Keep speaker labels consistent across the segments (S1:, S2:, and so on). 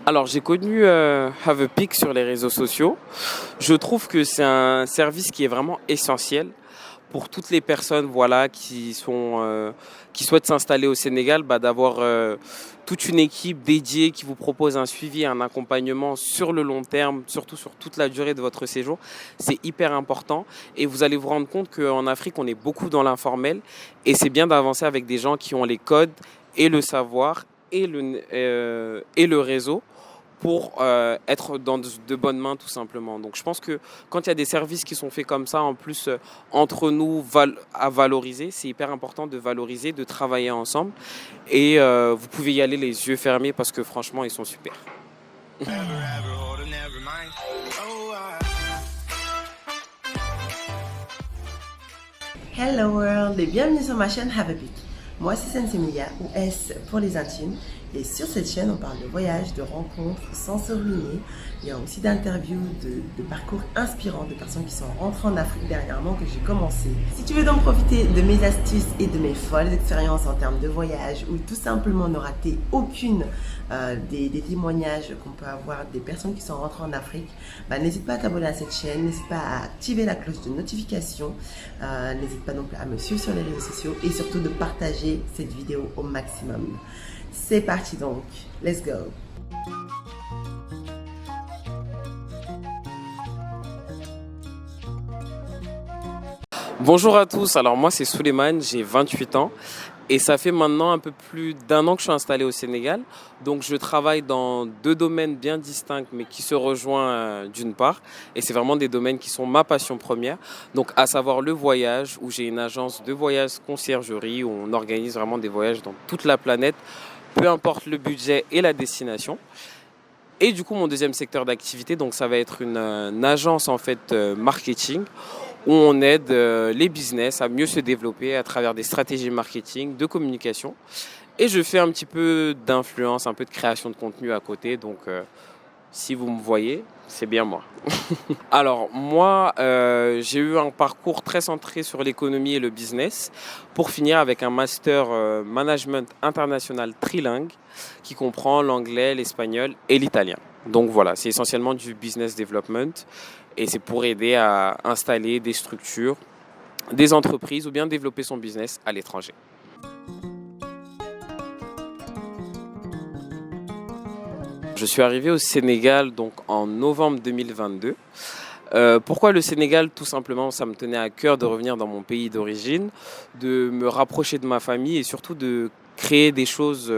S1: Alors, j'ai connu Have a Peak sur les réseaux sociaux. Je trouve que c'est un service qui est vraiment essentiel pour toutes les personnes, voilà, qui souhaitent s'installer au Sénégal, d'avoir toute une équipe dédiée qui vous propose un suivi, un accompagnement sur le long terme, surtout sur toute la durée de votre séjour. C'est hyper important et vous allez vous rendre compte qu'en Afrique, on est beaucoup dans l'informel et c'est bien d'avancer avec des gens qui ont les codes et le savoir et le réseau pour être dans de bonnes mains tout simplement. Donc je pense que quand il y a des services qui sont faits comme ça, en plus entre nous à valoriser, c'est hyper important de valoriser, de travailler ensemble. Et vous pouvez y aller les yeux fermés parce que franchement, ils sont super.
S2: Hello world et bienvenue sur ma chaîne Have a Peak. Moi c'est Sensemilia ou S pour les intimes et sur cette chaîne on parle de voyages, de rencontres sans se ruiner. Il y a aussi d'interviews, de parcours inspirants de personnes qui sont rentrées en Afrique dernièrement que j'ai commencé. Si tu veux donc profiter de mes astuces et de mes folles expériences en termes de voyage ou tout simplement ne rater aucune des témoignages qu'on peut avoir des personnes qui sont rentrées en Afrique, n'hésite pas à t'abonner à cette chaîne, n'hésite pas à activer la cloche de notification, n'hésite pas non plus à me suivre sur les réseaux sociaux et surtout de partager cette vidéo au maximum. C'est parti donc, let's go!
S1: Bonjour à tous, alors moi c'est Souleymane, j'ai 28 ans et ça fait maintenant un peu plus d'1 an que je suis installé au Sénégal. Donc je travaille dans 2 domaines bien distincts mais qui se rejoignent d'une part et c'est vraiment des domaines qui sont ma passion première. Donc à savoir le voyage où j'ai une agence de voyage conciergerie où on organise vraiment des voyages dans toute la planète, peu importe le budget et la destination. Et du coup mon deuxième secteur d'activité, donc ça va être une agence en fait marketing où on aide les business à mieux se développer à travers des stratégies marketing, de communication. Et je fais un petit peu d'influence, un peu de création de contenu à côté. Donc, si vous me voyez, c'est bien moi. Alors, moi, j'ai eu un parcours très centré sur l'économie et le business pour finir avec un master management international trilingue qui comprend l'anglais, l'espagnol et l'italien. Donc voilà, c'est essentiellement du business development et c'est pour aider à installer des structures, des entreprises ou bien développer son business à l'étranger. Je suis arrivé au Sénégal donc en novembre 2022. Pourquoi le Sénégal? Tout simplement, ça me tenait à cœur de revenir dans mon pays d'origine, de me rapprocher de ma famille et surtout de créer des choses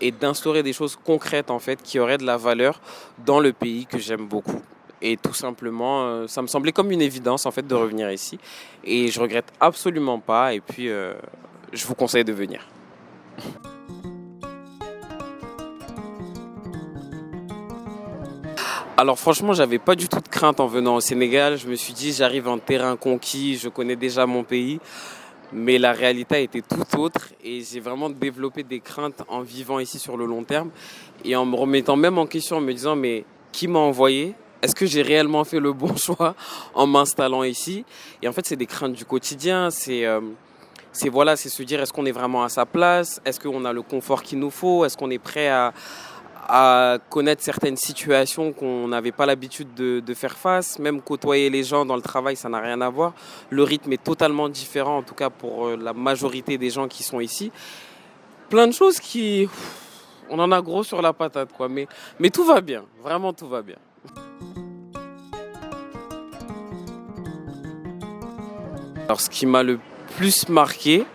S1: et d'instaurer des choses concrètes en fait qui auraient de la valeur dans le pays que j'aime beaucoup. Et tout simplement, ça me semblait comme une évidence en fait de revenir ici et je regrette absolument pas et puis je vous conseille de venir. Alors franchement, j'avais pas du tout de crainte en venant au Sénégal. Je me suis dit, j'arrive en terrain conquis, je connais déjà mon pays. Mais la réalité a été tout autre et j'ai vraiment développé des craintes en vivant ici sur le long terme et en me remettant même en question, en me disant, mais qui m'a envoyé? Est-ce que j'ai réellement fait le bon choix en m'installant ici? Et en fait, c'est des craintes du quotidien. C'est se dire, est-ce qu'on est vraiment à sa place? Est-ce qu'on a le confort qu'il nous faut? Est-ce qu'on est prêt à connaître certaines situations qu'on n'avait pas l'habitude de faire face. Même côtoyer les gens dans le travail, ça n'a rien à voir. Le rythme est totalement différent, en tout cas pour la majorité des gens qui sont ici. Plein de choses qui... On en a gros sur la patate, quoi. Mais tout va bien, vraiment tout va bien. Alors ce qui m'a le plus marqué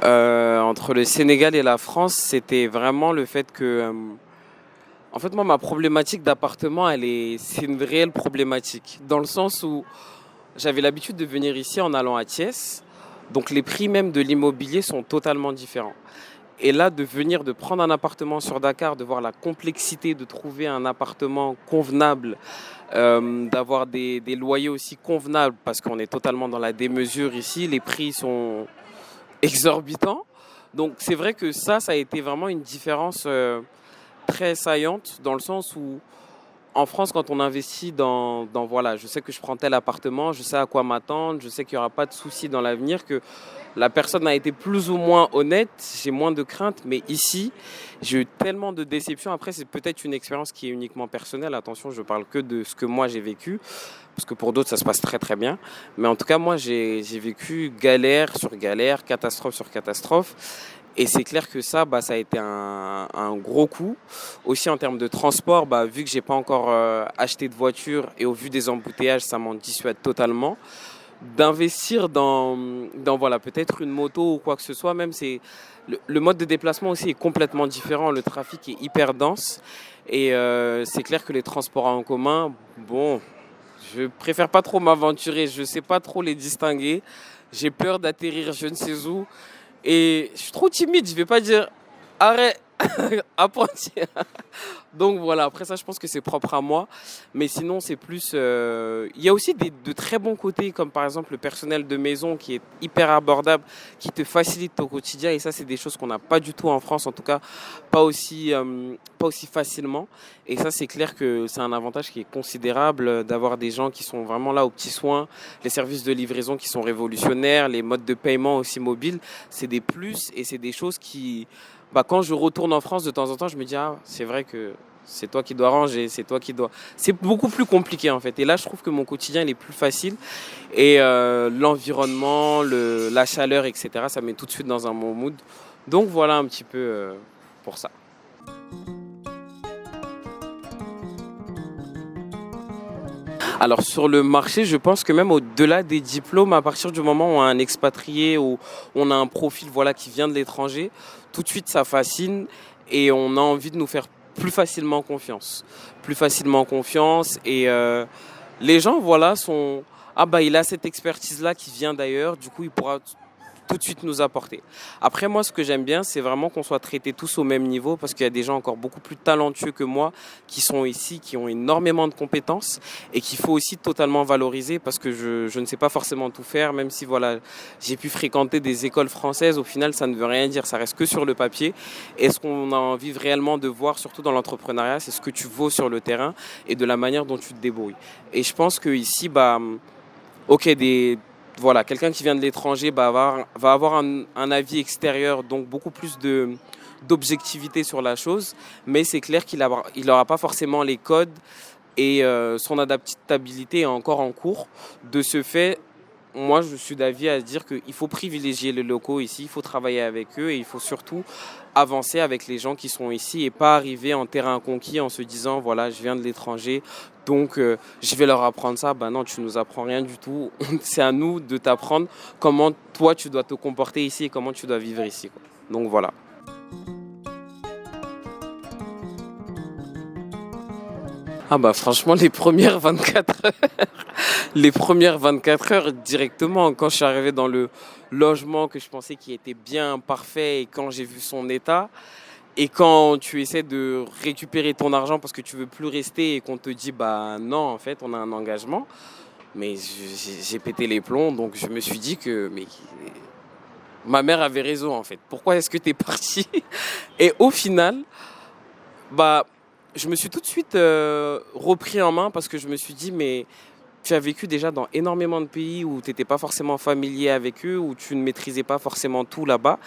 S1: entre le Sénégal et la France, c'était vraiment le fait que... En fait, moi, ma problématique d'appartement, c'est une réelle problématique. Dans le sens où j'avais l'habitude de venir ici en allant à Thiès. Donc, les prix même de l'immobilier sont totalement différents. Et là, de prendre un appartement sur Dakar, de voir la complexité de trouver un appartement convenable, d'avoir des loyers aussi convenables, parce qu'on est totalement dans la démesure ici. Les prix sont exorbitants. Donc, c'est vrai que ça a été vraiment une différence... très saillante dans le sens où en France, quand on investit voilà, je sais que je prends tel appartement, je sais à quoi m'attendre, je sais qu'il n'y aura pas de soucis dans l'avenir, que la personne a été plus ou moins honnête, j'ai moins de craintes. Mais ici, j'ai eu tellement de déceptions. Après, c'est peut-être une expérience qui est uniquement personnelle. Attention, je parle que de ce que moi j'ai vécu, parce que pour d'autres, ça se passe très très bien. Mais en tout cas, moi, j'ai vécu galère sur galère, catastrophe sur catastrophe. Et c'est clair que ça, ça a été un gros coup. Aussi en termes de transport, vu que j'ai pas encore acheté de voiture et au vu des embouteillages, ça m'en dissuade totalement. D'investir dans voilà, peut-être une moto ou quoi que ce soit, même le mode de déplacement aussi est complètement différent. Le trafic est hyper dense et c'est clair que les transports en commun, bon, je préfère pas trop m'aventurer, je sais pas trop les distinguer. J'ai peur d'atterrir je ne sais où. Et je suis trop timide, je vais pas dire arrête, apprenti. Donc voilà, après ça, je pense que c'est propre à moi. Mais sinon, c'est plus. Il y a aussi de très bons côtés, comme par exemple le personnel de maison qui est hyper abordable, qui te facilite ton quotidien. Et ça, c'est des choses qu'on n'a pas du tout en France, en tout cas, pas aussi facilement. Et ça, c'est clair que c'est un avantage qui est considérable d'avoir des gens qui sont vraiment là aux petits soins, les services de livraison qui sont révolutionnaires, les modes de paiement aussi mobiles. C'est des plus et c'est des choses qui. Quand je retourne en France de temps en temps, je me dis c'est vrai que c'est toi qui dois ranger, c'est toi qui dois. C'est beaucoup plus compliqué en fait. Et là, je trouve que mon quotidien il est plus facile et l'environnement, la chaleur, etc. Ça met tout de suite dans un bon mood. Donc voilà un petit peu pour ça. Alors sur le marché, je pense que même au-delà des diplômes, à partir du moment où on a un expatrié ou on a un profil voilà, qui vient de l'étranger, tout de suite ça fascine et on a envie de nous faire plus facilement confiance. Plus facilement confiance et les gens voilà sont il a cette expertise-là qui vient d'ailleurs, du coup il pourra tout de suite nous apporter. Après moi ce que j'aime bien c'est vraiment qu'on soit traités tous au même niveau parce qu'il y a des gens encore beaucoup plus talentueux que moi qui sont ici, qui ont énormément de compétences et qu'il faut aussi totalement valoriser parce que je ne sais pas forcément tout faire même si voilà j'ai pu fréquenter des écoles françaises, au final ça ne veut rien dire, ça reste que sur le papier. Et ce qu'on a envie réellement de voir surtout dans l'entrepreneuriat c'est ce que tu vaux sur le terrain et de la manière dont tu te débrouilles. Et je pense que ici voilà, quelqu'un qui vient de l'étranger va avoir un avis extérieur, donc beaucoup plus d'objectivité sur la chose, mais c'est clair qu'il n'aura pas forcément les codes et son adaptabilité est encore en cours. De ce fait, moi je suis d'avis à dire qu'il faut privilégier les locaux ici, il faut travailler avec eux et il faut surtout avancer avec les gens qui sont ici et pas arriver en terrain conquis en se disant voilà je viens de l'étranger donc je vais leur apprendre ça. Non, tu nous apprends rien du tout, c'est à nous de t'apprendre comment toi tu dois te comporter ici et comment tu dois vivre ici quoi. Donc voilà. Franchement les premières 24 heures les premières 24 heures directement quand je suis arrivé dans le logement que je pensais qu'il était bien parfait et quand j'ai vu son état et quand tu essaies de récupérer ton argent parce que tu veux plus rester et qu'on te dit non en fait on a un engagement, mais j'ai pété les plombs donc je me suis dit que ma mère avait raison en fait, pourquoi est-ce que t'es parti? Et au final je me suis tout de suite repris en main parce que je me suis dit mais tu as vécu déjà dans énormément de pays où tu n'étais pas forcément familier avec eux, où tu ne maîtrisais pas forcément tout là-bas.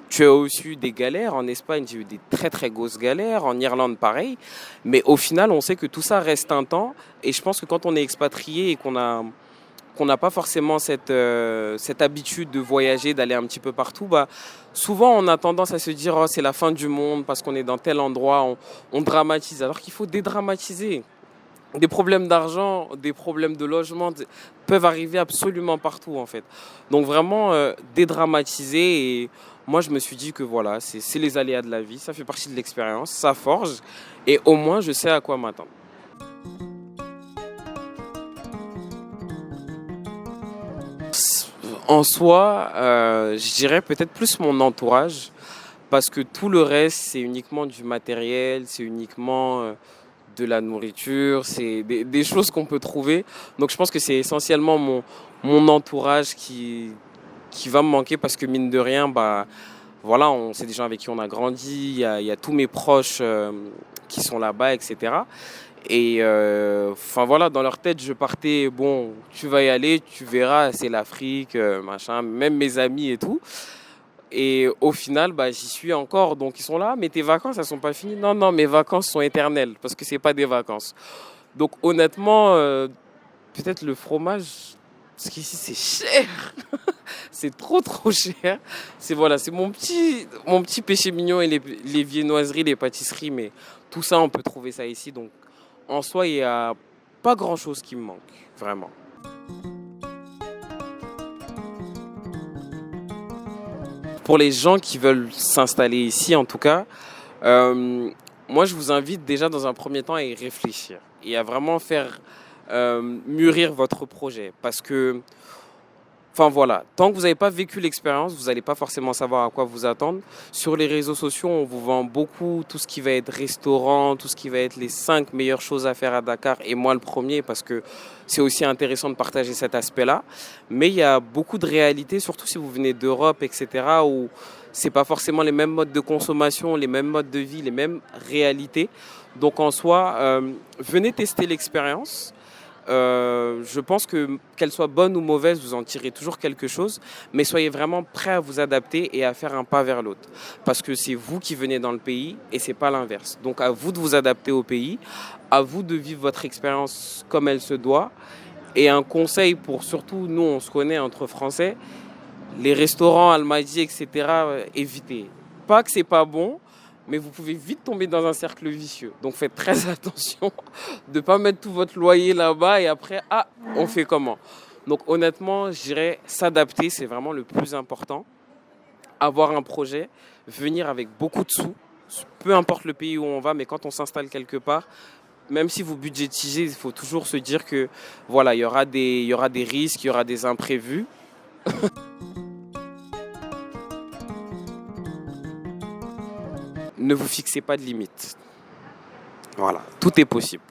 S1: Tu as aussi eu des galères. En Espagne, j'ai eu des très très grosses galères. En Irlande, pareil. Mais au final, on sait que tout ça reste un temps. Et je pense que quand on est expatrié et qu'on n'a pas forcément cette habitude de voyager, d'aller un petit peu partout, souvent on a tendance à se dire c'est la fin du monde parce qu'on est dans tel endroit, on dramatise. Alors qu'il faut dédramatiser. Des problèmes d'argent, des problèmes de logement peuvent arriver absolument partout en fait. Donc vraiment dédramatiser et moi je me suis dit que voilà, c'est les aléas de la vie, ça fait partie de l'expérience, ça forge et au moins je sais à quoi m'attendre. En soi, je dirais peut-être plus mon entourage parce que tout le reste c'est uniquement du matériel, c'est uniquement de la nourriture, c'est des choses qu'on peut trouver. Donc je pense que c'est essentiellement mon entourage qui va me manquer parce que mine de rien, voilà, c'est des gens avec qui on a grandi, il y a tous mes proches qui sont là-bas, etc. Et enfin voilà, dans leur tête, je partais, bon, tu vas y aller, tu verras, c'est l'Afrique, machin, même mes amis et tout. Et au final, bah, j'y suis encore. Donc ils sont là, mais tes vacances, elles sont pas finies. Non, non, mes vacances sont éternelles parce que c'est pas des vacances. Donc honnêtement, peut-être le fromage, parce qu'ici c'est cher, c'est trop trop cher. C'est voilà, c'est mon petit péché mignon et les viennoiseries, les pâtisseries, mais tout ça on peut trouver ça ici. Donc en soi, il y a pas grand chose qui me manque, vraiment. Pour les gens qui veulent s'installer ici, en tout cas, euh, moi, je vous invite déjà dans un premier temps à y réfléchir et à vraiment faire mûrir votre projet. Parce que, enfin voilà, tant que vous n'avez pas vécu l'expérience, vous n'allez pas forcément savoir à quoi vous attendre. Sur les réseaux sociaux, on vous vend beaucoup tout ce qui va être restaurant, tout ce qui va être les 5 meilleures choses à faire à Dakar. Et moi, le premier, parce que c'est aussi intéressant de partager cet aspect-là. Mais il y a beaucoup de réalités, surtout si vous venez d'Europe, etc., où c'est pas forcément les mêmes modes de consommation, les mêmes modes de vie, les mêmes réalités. Donc en soi, venez tester l'expérience. Je pense que qu'elle soit bonne ou mauvaise, vous en tirez toujours quelque chose, mais soyez vraiment prêts à vous adapter et à faire un pas vers l'autre. Parce que c'est vous qui venez dans le pays et c'est pas l'inverse. Donc à vous de vous adapter au pays, à vous de vivre votre expérience comme elle se doit. Et un conseil pour surtout, nous on se connaît entre Français, les restaurants, Almadies, etc., évitez. Pas que c'est pas bon, mais vous pouvez vite tomber dans un cercle vicieux. Donc faites très attention de ne pas mettre tout votre loyer là-bas et après, ah, on fait comment? Donc honnêtement, je dirais s'adapter, c'est vraiment le plus important. Avoir un projet, venir avec beaucoup de sous, peu importe le pays où on va, mais quand on s'installe quelque part, même si vous budgétisez, il faut toujours se dire que voilà, il y aura des risques, il y aura des imprévus. Ne vous fixez pas de limites. Voilà, tout est possible.